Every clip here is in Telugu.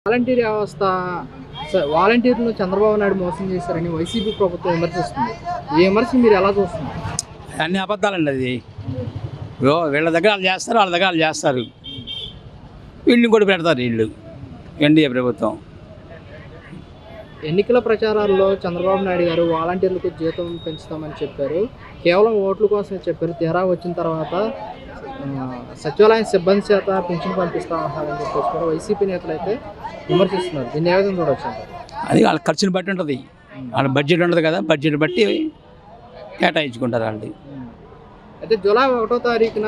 వాలంటీర్ వ్యవస్థ వాలంటీర్లు చంద్రబాబు నాయుడు మోసం చేశారని వైసీపీ ప్రభుత్వం విమర్శిస్తుంది. ఈ విమర్శ మీరు ఎలా చూస్తున్నారు? అన్ని అబద్ధాలండి. అది వీళ్ళ దగ్గర వాళ్ళు చేస్తారు, వాళ్ళ దగ్గర వాళ్ళు చేస్తారు, వీళ్ళని కూడా పెడతారు వీళ్ళు ఎన్డీఏ ప్రభుత్వం. ఎన్నికల ప్రచారాల్లో చంద్రబాబు నాయుడు గారు వాలంటీర్లకు జీతం పెంచుతామని చెప్పారు. కేవలం ఓట్ల కోసమే చెప్పారు. తీరా వచ్చిన తర్వాత సచివాలయం సిబ్బంది చేత పింఛన్ పంపిస్తామన్నారని చెప్పేసి కూడా వైసీపీ నేతలు అయితే విమర్శిస్తున్నారు. దీన్ని ఏ విధంగా చూడవచ్చు? అది వాళ్ళ ఖర్చుని బట్టి ఉంటుంది. వాళ్ళ బడ్జెట్ ఉంటుంది కదా, బడ్జెట్ బట్టి కేటాయించుకుంటారు వాళ్ళు. అయితే జూలై 1వ తారీఖున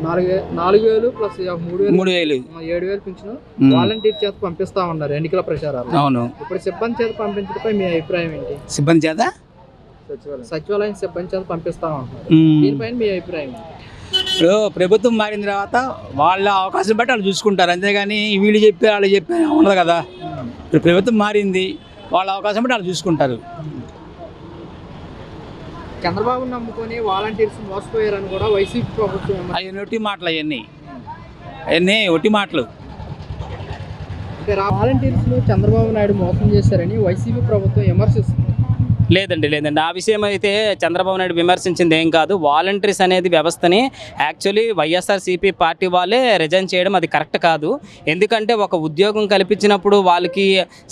4,000 ప్లస్ 3,000 7,000 పింఛను వాలంటీర్ చేత పంపిస్తా ఉన్నారు ఎన్నికల ప్రచారాలు. అవును. ఇప్పుడు సిబ్బంది చేత పంపించడంపై మీ అభిప్రాయం ఏంటి? సిబ్బంది చేత సచివాలయం సిబ్బంది చేత పంపిస్తా ఉంటున్నారు, దీనిపైన మీ అభిప్రాయం ఏంటి? ఇప్పుడు ప్రభుత్వం మారిన తర్వాత వాళ్ళ అవకాశం బట్టి వాళ్ళు చూసుకుంటారు, అంతేగాని వీళ్ళు చెప్పి వాళ్ళు చెప్పి ఉండదు కదా. ఇప్పుడు ప్రభుత్వం మారింది, వాళ్ళ అవకాశం బట్టి వాళ్ళు చూసుకుంటారు. చంద్రబాబు నమ్ముకొని వాలంటీర్స్ మోసపోయారని కూడా వైసీపీ ప్రభుత్వం. అవన్నీ ఒట్టి మాటలు, అవన్నీ ఒట్టి మాటలు. వాలంటీర్స్ చంద్రబాబు నాయుడు మోసం చేశారని వైసీపీ ప్రభుత్వం విమర్శిస్తుంది. లేదండి. ఆ విషయం అయితే చంద్రబాబు నాయుడు విమర్శించింది ఏం కాదు. వాలంటీర్స్ అనేది వ్యవస్థని యాక్చువల్లీ వైఎస్ఆర్సీపీ పార్టీ వాళ్ళే రిజైన్ చేయడం అది కరెక్ట్ కాదు. ఎందుకంటే ఒక ఉద్యోగం కల్పించినప్పుడు వాళ్ళకి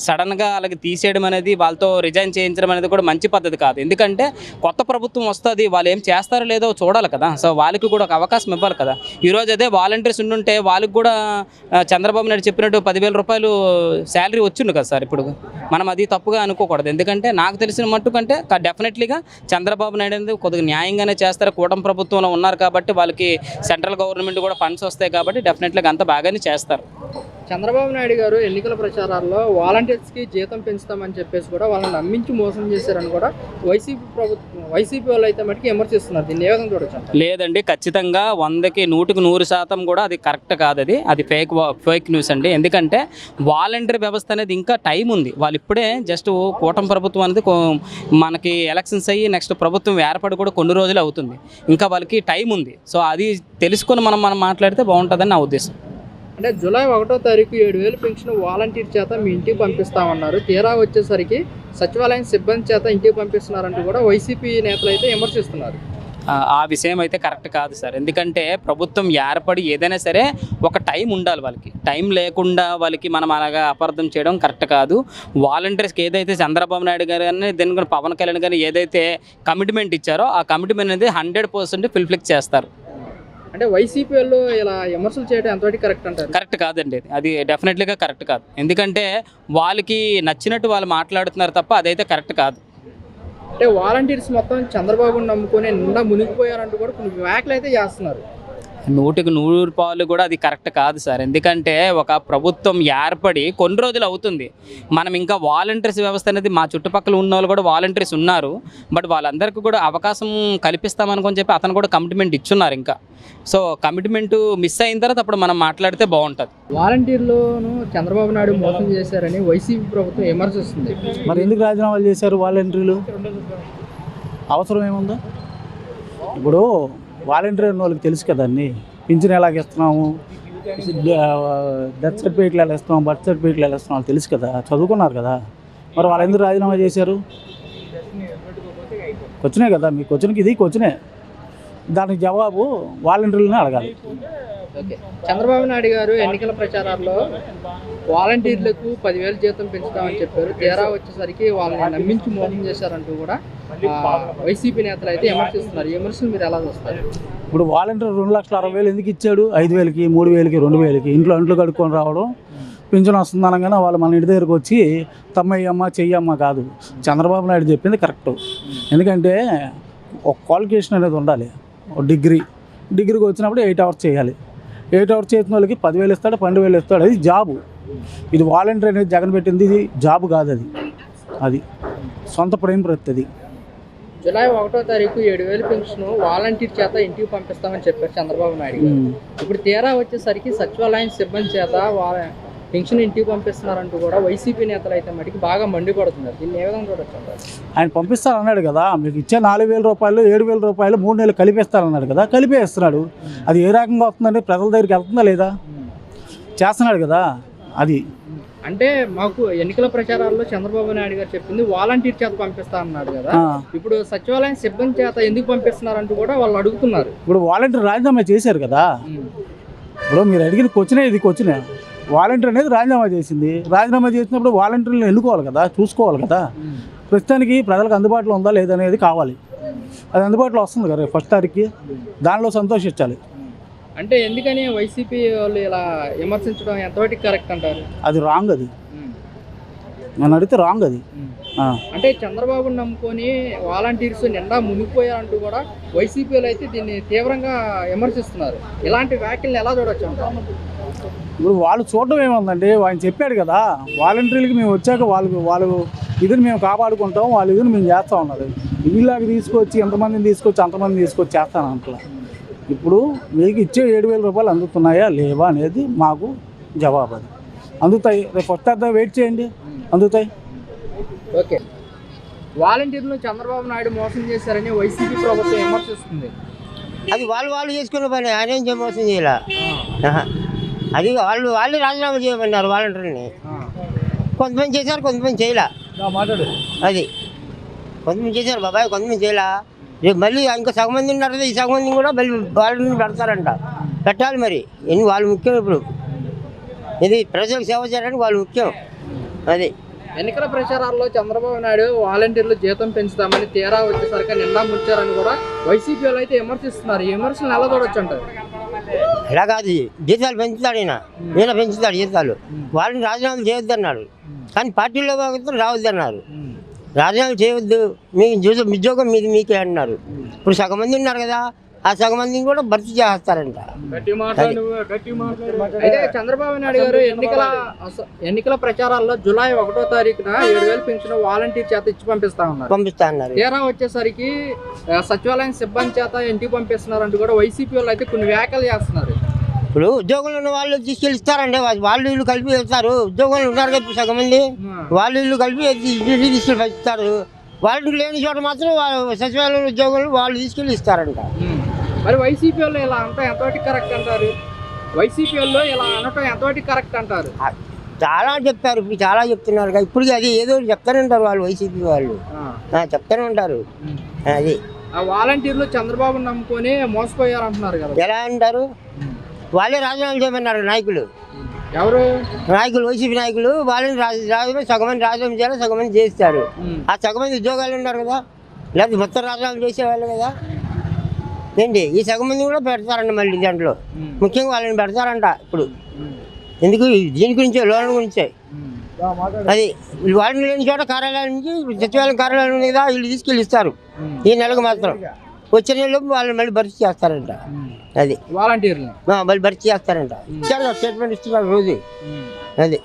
సడన్గా వాళ్ళకి తీసేయడం అనేది, వాళ్ళతో రిజైన్ చేయించడం అనేది కూడా మంచి పద్ధతి కాదు. ఎందుకంటే కొత్త ప్రభుత్వం వస్తుంది, వాళ్ళు ఏం చేస్తారో లేదో చూడాలి కదా. సో వాళ్ళకి కూడా ఒక అవకాశం ఇవ్వాలి కదా. ఈరోజు అదే వాలంటీర్స్ ఉండుంటే వాళ్ళకి కూడా చంద్రబాబు నాయుడు చెప్పినట్టు 10,000 రూపాయలు శాలరీ వచ్చిండు కదా సార్. ఇప్పుడు మనం అది తప్పుగా అనుకోకూడదు. ఎందుకంటే నాకు తెలిసిన కంటే డెఫినెట్లీగా చంద్రబాబు నాయుడు అనేది కొద్దిగా న్యాయంగానే చేస్తారు. కూటమి ప్రభుత్వంలో ఉన్నారు కాబట్టి వాళ్ళకి సెంట్రల్ గవర్నమెంట్ కూడా ఫండ్స్ వస్తాయి కాబట్టి డెఫినెట్లీగా అంత బాగానే చేస్తారు. చంద్రబాబు నాయుడు గారు ఎన్నికల ప్రచారాల్లో వాలంటీర్స్కి జీతం పెంచుతామని చెప్పేసి కూడా వాళ్ళని నమ్మించి మోసం చేశారని కూడా వైసీపీ వాళ్ళు అయితే మటుకు విమర్శిస్తున్నారు. దీన్ని ఏ విధంగా చూడొచ్చు? లేదండి, ఖచ్చితంగా 100కి 100% కూడా అది కరెక్ట్ కాదు. అది ఫేక్ న్యూస్ అండి. ఎందుకంటే వాలంటీర్ వ్యవస్థ అనేది ఇంకా టైం ఉంది. వాళ్ళు ఇప్పుడే జస్ట్ కూటమి ప్రభుత్వం అనేది మనకి ఎలక్షన్స్ అయ్యి నెక్స్ట్ ప్రభుత్వం ఏర్పడి కూడా కొన్ని రోజులు అవుతుంది. ఇంకా వాళ్ళకి టైం ఉంది. సో అది తెలుసుకొని మనం మాట్లాడితే బాగుంటుందని నా ఉద్దేశం. అంటే జూలై 1వ తారీఖు 7,000 పెన్షన్ వాలంటీర్ చేత మీ ఇంటికి పంపిస్తామన్నారు. తీరా వచ్చేసరికి సచివాలయం సిబ్బంది చేత ఇంటికి పంపిస్తున్నారంటూ కూడా వైసీపీ నేతలు అయితే విమర్శిస్తున్నారు. ఆ విషయం అయితే కరెక్ట్ కాదు సార్. ఎందుకంటే ప్రభుత్వం ఏర్పడి ఏదైనా సరే ఒక టైం ఉండాలి. వాళ్ళకి టైం లేకుండా వాళ్ళకి మనం అలాగా అపార్థం చేయడం కరెక్ట్ కాదు. వాలంటీర్స్కి ఏదైతే చంద్రబాబు నాయుడు గారు కానీ దీని కూడా పవన్ కళ్యాణ్ గారు ఏదైతే కమిట్మెంట్ ఇచ్చారో ఆ కమిట్మెంట్ అనేది 100% ఫుల్ఫిల్ చేస్తారు. అంటే వైసీపీ వాళ్ళు ఇలా విమర్శలు చేయడం ఎంతవరకు కరెక్ట్ అంటారు? కరెక్ట్ కాదండి. అది డెఫినెట్లీగా కరెక్ట్ కాదు. ఎందుకంటే వాళ్ళకి నచ్చినట్టు వాళ్ళు మాట్లాడుతున్నారు తప్ప అదైతే కరెక్ట్ కాదు. అంటే వాలంటీర్స్ మొత్తం చంద్రబాబుని నమ్ముకొని నిండా మునిగిపోయారంటూ కూడా కొన్ని వ్యాఖ్యలు అయితే చేస్తున్నారు. 100కి 100 కూడా అది కరెక్ట్ కాదు సార్. ఎందుకంటే ఒక ప్రభుత్వం ఏర్పడి కొన్ని రోజులు అవుతుంది. మనం ఇంకా వాలంటీర్స్ వ్యవస్థ అనేది మా చుట్టుపక్కల ఉన్న వాళ్ళు కూడా వాలంటీర్స్ ఉన్నారు. బట్ వాళ్ళందరికీ కూడా అవకాశం కల్పిస్తామనుకొని చెప్పి అతను కూడా కమిట్మెంట్ ఇచ్చున్నారు. ఇంకా సో కమిట్మెంట్ మిస్ అయిన తర్వాత అప్పుడు మనం మాట్లాడితే బాగుంటుంది. వాలంటీర్లను చంద్రబాబు నాయుడు మోసం చేశారని వైసీపీ ప్రభుత్వం విమర్శిస్తుంది. మరి ఎందుకు రాజీనామాలు చేశారు వాలంటీర్లు? అవసరం ఏముందో? ఇప్పుడు వాలంటీర్ అన్న వాళ్ళకి తెలుసు కదండి, పింఛన్ ఎలాగ ఇస్తున్నాము, డెత్ సర్టిఫికేట్లు ఎలా ఇస్తున్నాం, బర్త్ సర్టిఫికేట్లు ఎలా ఇస్తున్నాం తెలుసు కదా, చదువుకున్నారు కదా. మరి వాళ్ళు ఎందుకు రాజీనామా చేశారు? క్వశ్చనే కదా, మీ క్వశ్చన్కి ఇది క్వశ్చనే. దానికి జవాబు వాలంటీర్లని అడగాలి. చంద్రబాబు నాయుడు గారు ఎన్నికల ప్రచారాల్లో వాలంటీర్లకు 10,000 జీతం పెంచుతామని చెప్పారు. తీరా వచ్చేసరికి వాళ్ళని నమ్మించి మోసం చేశారంటూ కూడా వైసీపీ నేతలు అయితే విమర్శిస్తున్నారు. ఈ విమర్శలు మీరు ఎలా చూస్తారు? ఇప్పుడు వాలంటీర్ 2,60,000 ఎందుకు ఇచ్చాడు? 5,000కి, 3,000కి, 2,000కి ఇంట్లో కడుక్కొని రావడం, పింఛన్ వస్తుంది అనగానే వాళ్ళు మన ఇంటి దగ్గరకు వచ్చి తమ్మయ్యమ్మ చెయ్యమ్మ కాదు. చంద్రబాబు నాయుడు చెప్పింది కరెక్టు. ఎందుకంటే ఒక క్వాలిఫికేషన్ అనేది ఉండాలి. డిగ్రీకి వచ్చినప్పుడు 8 hours చేయాలి. 8 hours చేసిన వాళ్ళకి 10,000 ఇస్తాడు, 12,000 ఇస్తాడు. అది జాబు. ఇది వాలంటీర్ అనేది జగన్ పెట్టింది, ఇది జాబు కాదు. అది సొంత ప్రేమ ప్రతి. జూలై 1వ తారీఖు 7,000 పెన్షన్ వాలంటీర్ చేత ఇంటికి పంపిస్తామని చెప్పారు చంద్రబాబు నాయుడు గారు. ఇప్పుడు తీరా వచ్చేసరికి సచివాలయం సిబ్బంది చేత పెన్షన్ ఇంటికి పంపిస్తున్నారంటూ కూడా వైసీపీ నేతలు అయితే మటుకు బాగా మండిపడుతున్నారు. దీన్ని ఏ విధంగా చూడొచ్చు? ఆయన పంపిస్తారన్నాడు కదా, మీకు ఇచ్చే 4,000 రూపాయలు 7,000 రూపాయలు 3 నెలలు కలిపేస్తారన్నాడు కదా, కలిపేస్తున్నాడు. అది ఏ రకంగా వస్తుందంటే ప్రజల దగ్గరికి వెళ్తుందా లేదా? చేస్తున్నాడు కదా. అది అంటే మాకు ఎన్నికల ప్రచారాల్లో చంద్రబాబు నాయుడు గారు చెప్పింది వాలంటీర్ చేత పంపిస్తా అన్నాడు కదా, ఇప్పుడు సచివాలయం సిబ్బంది చేత ఎందుకు పంపిస్తున్నారంటూ కూడా వాళ్ళు అడుగుతున్నారు. ఇప్పుడు వాలంటీర్ రాజీనామా చేశారు కదా, ఇప్పుడు మీరు అడిగిన క్వశ్చనే ఇది క్వశ్చన్. వాలంటీర్ అనేది రాజీనామా చేసింది. రాజీనామా చేసినప్పుడు వాలంటీర్లు ఎన్నుకోవాలి కదా, చూసుకోవాలి కదా. ప్రస్తుతానికి ప్రజలకు అందుబాటులో ఉందా లేదనేది కావాలి. అది అందుబాటులో వస్తుంది కదా 1వ తారీఖుకి, దానిలో సంతోషించాలి. అంటే ఎందుకని వైసీపీ వాళ్ళు ఇలా విమర్శించడం ఎంతవరకు కరెక్ట్ అంటారు? అది రాంగ్. అది నన్ను అడిగితే రాంగ్ అది. అంటే చంద్రబాబుని నమ్ముకొని వాలంటీర్స్ నిండా మునిగిపోయారంటూ కూడా వైసీపీలో అయితే దీన్ని తీవ్రంగా విమర్శిస్తున్నారు. ఇలాంటి వ్యాఖ్యలను ఎలా చూడొచ్చు అంటారు? ఇప్పుడు వాళ్ళు చూడడం ఏముందండి, ఆయన చెప్పాడు కదా, వాలంటీర్లకి మేము వచ్చాక వాళ్ళు ఇదిని మేము కాపాడుకుంటాం, వాళ్ళ ఇదిని మేము చేస్తూ ఉన్నారు. వీళ్ళకి తీసుకొచ్చి ఎంతమందిని తీసుకొచ్చి అంతమంది తీసుకొచ్చి చేస్తాను అంటలా. ఇప్పుడు మీకు ఇచ్చే 7,000 రూపాయలు అందుతున్నాయా లేవా అనేది మాకు జవాబు. అది అందుతాయి. రేపు 1వ తారీఖు వెయిట్ చేయండి, అందుతాయి. ఓకే, వాలంటీర్లు చంద్రబాబు నాయుడు మోసం చేశారని వైసీపీ ప్రభుత్వం విమర్శిస్తుంది. అది వాళ్ళు చేసుకున్న పని, ఆయన ఏం మోసం చేయాల. అది వాళ్ళు రాజీనామా చేయమన్నారు వాలంటీర్ని. కొంతమంది చేశారు, కొంతమంది చేయలే. అది కొంతమంది చేశారు బాబాయ్, కొంతమంది చేయలే. రేపు మళ్ళీ ఇంకా సగం మంది ఉన్నారు కదా, ఈ సగం మంది కూడా మళ్ళీ వాలంటీర్ని పెడతారంట. పెట్టాలి మరి, వాళ్ళు ముఖ్యం. ఇప్పుడు ఇది ప్రజలకు సేవ చేయడానికి వాళ్ళు ముఖ్యం. అది ఎన్నికల ప్రచారాల్లో చంద్రబాబు నాయుడు వాలంటీర్లు జీతం పెంచుతామని తీరా వచ్చేసరికి నిండా ముంచారని కూడా వైసీపీలో అయితే విమర్శిస్తున్నారు. ఈ విమర్శలు ఎలా చూడొచ్చు అంటారు? ఇలా కాదు, జీతాలు పెంచుతాడు ఈయన పెంచుతాడు జీతాలు. వాళ్ళని రాజీనామా చేయొద్దు అన్నాడు, కానీ పార్టీలో రావద్దు అన్నారు. రాజీనామా చేయొద్దు, మీ ఉద్యోగం మీకే అన్నారు. ఇప్పుడు సగం మంది ఉన్నారు కదా, ఆ సగం మందిని కూడా భర్తీ చేస్తారంట. అయితే చంద్రబాబు నాయుడు గారు ఎన్నికల ప్రచారాల్లో జూలై 1వ తారీఖున 7,000 పెన్షన్ వాలంటీర్ చేత ఇచ్చి పంపిస్తా ఉన్నారు. తీరా వచ్చేసరికి సచివాలయం సిబ్బంది చేత ఇంటికి పంపిస్తున్నారంటూ కూడా వైసీపీ వాళ్ళు అయితే కొన్ని వ్యాఖ్యలు చేస్తున్నారు. ఇప్పుడు ఉద్యోగంలో ఉన్న వాళ్ళు తీసుకెళ్ళి ఇస్తారండి, వాళ్ళు ఇల్లు కలిపి వెళ్తారు. ఉద్యోగంలో ఉన్నారు కదా ఇప్పుడు సగం మంది, వాళ్ళు ఇల్లు కలిపి తీసుకెళ్ళి ఇస్తారు. వాళ్ళు లేని చోట మాత్రం సచివాలయం ఉద్యోగులు వాళ్ళు తీసుకెళ్ళి ఇస్తారంట. మరి వైసీపీ వాళ్ళు ఇలా అనటం ఎంతవరకు కరెక్ట్ అంటారు? వైసీపీ వాళ్ళు ఇలా అనటం ఎంతవరకు కరెక్ట్ అంటారు? చాలా చెప్పారు, ఇప్పుడు చాలా చెప్తున్నారు కదా. ఇప్పుడు అది ఏదో చెప్తానే ఉంటారు వాళ్ళు, వైసీపీ వాళ్ళు చెప్తానే ఉంటారు. అది ఆ వాలంటీర్లు చంద్రబాబుని నమ్ముకొని మోసపోయారు అంటున్నారు కదా, ఎలా అంటారు? వాళ్ళే రాజీనామా చేయమన్నారు నాయకులు. ఎవరు నాయకులు? వైసీపీ నాయకులు. వాళ్ళని సగం మంది రాజీనామా చేయాలి, సగం మంది చేస్తారు. ఆ సగం మంది ఉద్యోగాలు ఉన్నారు కదా, లేకపోతే మొత్తం రాజీనామా చేసేవాళ్ళు కదా. ఏంటి ఈ సగం మంది కూడా పెడతారంట మళ్ళీ దాంట్లో, ముఖ్యంగా వాళ్ళని పెడతారంట. ఇప్పుడు ఎందుకు? దీని గురించే, లోన్ గురించే. అది వాళ్ళని లేని చోట కార్యాలయం నుంచి సచివాలయం కార్యాలయం ఉంది కదా, వీళ్ళు తీసుకెళ్ళి ఇస్తారు. ఈ నెలకు మాత్రం వచ్చే నెలలోపు వాళ్ళని మళ్ళీ భర్తీ చేస్తారంట. అది వాలంటీర్లు మళ్ళీ భర్తీ చేస్తారంట. ఇచ్చారు స్టేట్మెంట్ ఇస్తున్నారు రోజు. అది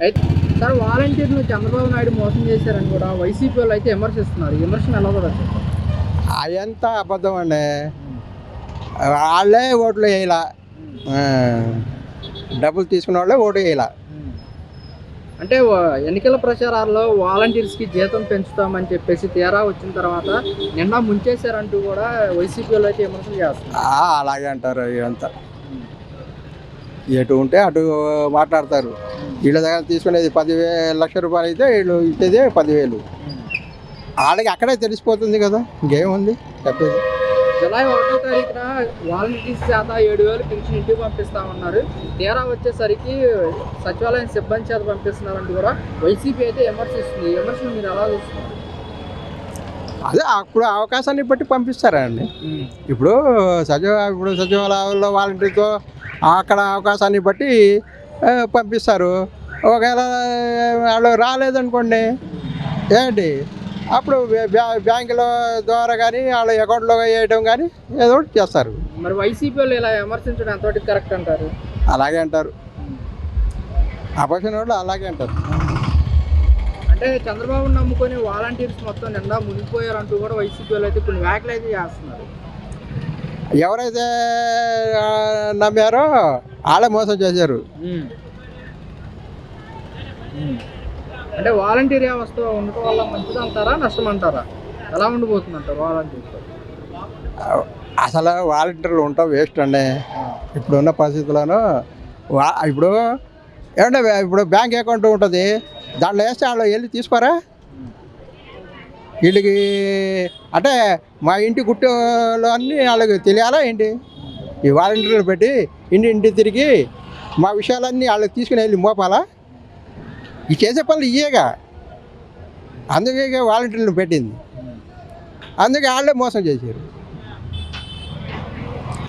అయితే సార్, వాలంటీర్లు చంద్రబాబు నాయుడు మోసం చేశారని కూడా వైసీపీ వాళ్ళు అయితే విమర్శిస్తున్నారు. విమర్శను ఎలా కూడా అదంతా అబద్ధం అండి. వాళ్ళే ఓట్లు వేయాల, డబ్బులు తీసుకున్న వాళ్ళే ఓటు వేయాల. అంటే ఎన్నికల ప్రచారాల్లో వాలంటీర్స్కి జీతం పెంచుతామని చెప్పేసి తీరా వచ్చిన తర్వాత నిండా ముంచేశారంటూ కూడా వైసీపీలో అయితే విమర్శలు చేస్తున్నారు. అలాగే అంటారు. ఇదంతా ఎటు ఉంటే అటు మాట్లాడతారు. వీళ్ళ దగ్గర తీసుకునేది 10,000 లక్షల రూపాయలు అయితే వీళ్ళు ఇచ్చేదే 10,000. వాళ్ళకి అక్కడే తెలిసిపోతుంది కదా, ఇంకేముంది చెప్పేది. జూలై 1వ తారీఖున వాలంటీర్స్ చేత 7,000 పెన్షన్ ఇంటికి పంపిస్తామన్నారు. తీరా వచ్చేసరికి సచివాలయం సిబ్బంది చేత పంపిస్తున్నారంటూ కూడా వైసీపీ అయితే విమర్శిస్తుంది. ఈ విమర్శను మీరు ఎలా చూస్తున్నారు? అదే అప్పుడు అవకాశాన్ని బట్టి పంపిస్తారండి. ఇప్పుడు సచివాలయంలో వాలంటీర్తో అక్కడ అవకాశాన్ని బట్టి పంపిస్తారు. ఒకవేళ వాళ్ళు రాలేదనుకోండి ఏంటి, అప్పుడు బ్యాంకుల ద్వారా కానీ వాళ్ళ అకౌంట్లో వేయడం కానీ ఏదో ఒకటి చేస్తారు. మరి వైసీపీ వాళ్ళు ఇలా విమర్శించడం ఎంతవరకు కరెక్ట్ అంటారు? అలాగే అంటారు, అపోజిషన్ వాళ్ళు అలాగే అంటారు. అంటే చంద్రబాబు నమ్ముకొని వాలంటీర్స్ మొత్తం నిండా మునిగిపోయారంటూ కూడా వైసీపీ వాళ్ళు అయితే కొన్ని వ్యాఖ్యలు అయితే చేస్తున్నారు. ఎవరైతే నమ్మారో వాళ్ళే మోసం చేశారు. అంటే వాలంటీర్ వ్యవస్థ ఉండటం వల్ల మంచిది అంటారా, నష్టం అంటారా? ఎలా ఉండిపోతుంది అంటారు వాలంటీర్స్? అసలు వాలంటీర్లు ఉంటాం వేస్ట్ అండి ఇప్పుడున్న పరిస్థితుల్లోనూ. ఇప్పుడు ఏమంటే ఇప్పుడు బ్యాంక్ అకౌంట్ ఉంటుంది, దాంట్లో వేస్తే వాళ్ళు వెళ్ళి తీసుకోరా? వీళ్ళకి అంటే మా ఇంటి గుట్టులో అన్నీ వాళ్ళకి తెలియాలా ఏంటి? ఈ వాలంటీర్లు పెట్టి ఇంటి తిరిగి మా విషయాలన్నీ వాళ్ళకి తీసుకుని వెళ్ళి మోపాలా? ఈ చేసే పనులు ఇయ్యేగా, అందుకే వాలంటీర్లు పెట్టింది, అందుకే వాళ్ళే మోసం చేశారు.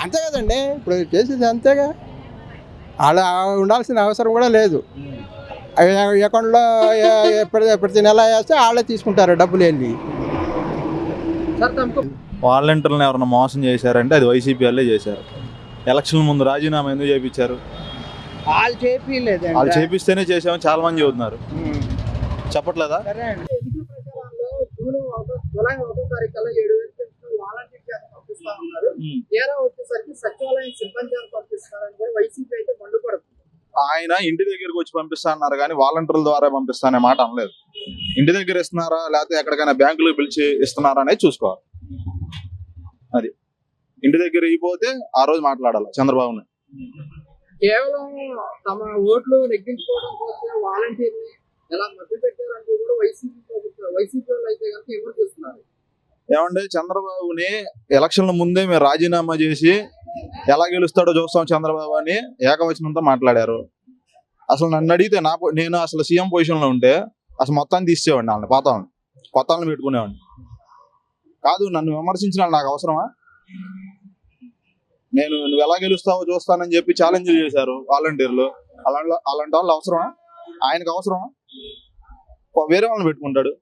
అంతే కదండి, ఇప్పుడు చేసేది అంతేగా. వాళ్ళు ఉండాల్సిన అవసరం కూడా లేదు. అకౌంట్లో ప్రతి నెల వేస్తే వాళ్ళే తీసుకుంటారు డబ్బులు వెళ్ళి. వాలంటీర్లను ఎవరైనా మోసం చేశారంటే అది వైసీపీ వాళ్ళే చేశారు. ఎలక్షన్ ముందు రాజీనామా ఎందుకు చేయించారు? వాళ్ళు చేపిలేదండి, వాళ్ళు చేపిస్తేనే చేసామని చాలా మంది చెబుతున్నారు, చెప్పట్లేదా? ఎన్నికల ప్రచారంలో జూలై 1వ తారీఖుల్లో 7,000 పెన్షన్ వాలంటీర్ చేత పంపిస్తా ఉన్నారు. తీరా వచ్చేసరికి సచివాలయం సిబ్బంది చేత పంపిస్తారని కూడా వైసీపీ అయితే మండిపడుతుంది. ఆయన ఇంటి దగ్గరకు వచ్చి పంపిస్తా అన్నారు కానీ వాలంటీర్ల ద్వారా పంపిస్తా అనే మాట అనలేదు. ఇంటి దగ్గర ఇస్తున్నారా లేకపోతే ఎక్కడికైనా బ్యాంకులో పిలిచి ఇస్తున్నారా అనేది చూసుకోవాలి. అది ఇంటి దగ్గర ఇవ్వకపోతే ఆ రోజు మాట్లాడాలి చంద్రబాబుని. కేవలం తమ ఓట్లు నెగ్గించుకోవడం కోసం వాలంటీర్ని ఎలా మభ్య పెట్టారంటూ కూడా వైసీపీ వాళ్ళు అయితే కనుక విమర్శిస్తున్నారు. ఏమంటే చంద్రబాబుని ఎలక్షన్ల ముందే మేము రాజీనామా చేసి ఎలా గెలుస్తాడో చూస్తాం చంద్రబాబు అని ఏకవచనంతో మాట్లాడారు. అసలు నన్ను అడిగితే నేను అసలు సీఎం పొజిషన్లో ఉంటే అసలు మొత్తాన్ని తీసేవాడిని, వాళ్ళని కొత్త వాళ్ళని పెట్టుకునేవాడిని కాదు. నన్ను విమర్శించిన వాళ్ళు నాకు అవసరమా? నువ్వు ఎలా గెలుస్తావో చూస్తానని చెప్పి ఛాలెంజ్లు చేశారు వాలంటీర్లు. అలాంటి వాళ్ళు అవసరమా? ఆయనకు అవసరమా? వేరే వాళ్ళని పెట్టుకుంటాడు,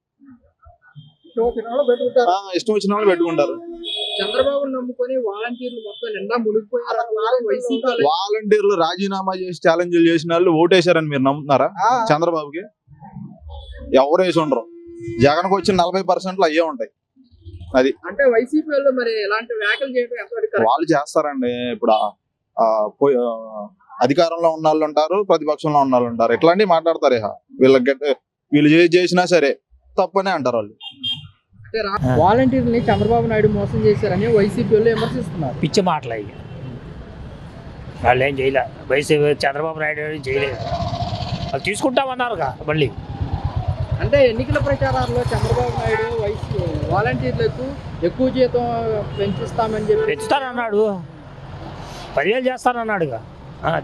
ఇష్టం వచ్చిన వాళ్ళు పెట్టుకుంటారు. చంద్రబాబు నమ్ముకొని వాలంటీర్లు మొత్తం నిండా మునిగిపోయారు. వాలంటీర్లు రాజీనామా చేసి ఛాలెంజ్లు చేసిన వాళ్ళు ఓటేశారని మీరు నమ్ముతున్నారా? చంద్రబాబుకి ఎవరు వేసి ఉండరు. జగన్కి వచ్చిన 40% అయ్యే ఉంటాయి. అది అంటే వైసీపీ వాళ్ళు మరి ఇలాంటి వ్యాఖ్యలు చేయడం ఎంతవరకు వాళ్ళు చేస్తారండి. ఇప్పుడు అధికారంలో ఉన్న వాళ్ళు ఉంటారు, ప్రతిపక్షంలో ఉన్న వాళ్ళు ఉంటారు, ఇట్లాంటివి మాట్లాడతారు. వీళ్ళు చేసినా సరే తప్పనే అంటారు వాళ్ళు. వాలంటీర్ని చంద్రబాబు నాయుడు మోసం చేశారని వైసీపీ వాళ్ళు విమర్శిస్తున్నారు. పిచ్చి మాటలు అయ్యి వాళ్ళు ఏం చేయలే. వైసీపీ చంద్రబాబు నాయుడు చేయలేదు, వాళ్ళు తీసుకుంటామన్నారుగా మళ్ళీ. అంటే ఎన్నికల ప్రచారాల్లో చంద్రబాబు నాయుడు వాలంటీర్లకు ఎక్కువ జీతం పెంచుస్తామని చెప్పి పెంచుతానన్నాడు, 10,000 చేస్తానన్నాడుగా.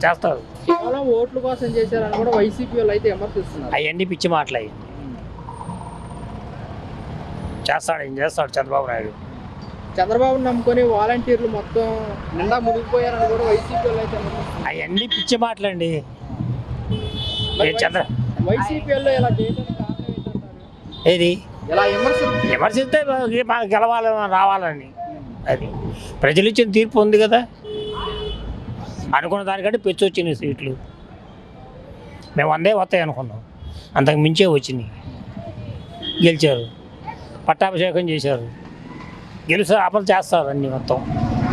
చేస్తారు. కేవలం ఓట్ల కోసం చేశారని కూడా వైసీపీ వాళ్ళు అయితే విమర్శిస్తున్నారు. అవన్నీ పిచ్చి మాటలు అయ్యి ఏం చేస్తాడు చంద్రబాబు నాయుడు. చంద్రబాబు నమ్ముకొని వాలంటీర్లు మొత్తం నిండా మునిగిపోయారని కూడా వైసీపీ వాళ్ళు అయితే అవన్నీ పిచ్చి మాటలండి. వైసీపీ వాళ్ళు ఇలా చేయడానికి కారణం ఏంటంటారు? ఏది ఇలా విమర్శిస్తే మనకు గెలవాలని రావాలని, అది ప్రజలు ఇచ్చిన తీర్పు ఉంది కదా. అనుకున్న దానికంటే పెంచి వచ్చినాయి సీట్లు. మేము 100 వస్తాయి అనుకున్నాం, అంతకు మించే వచ్చినాయి. గెలిచారు, పట్టాభిషేకం చేశారు, గెలిచి అమలు చేస్తారు అన్నీ మొత్తం.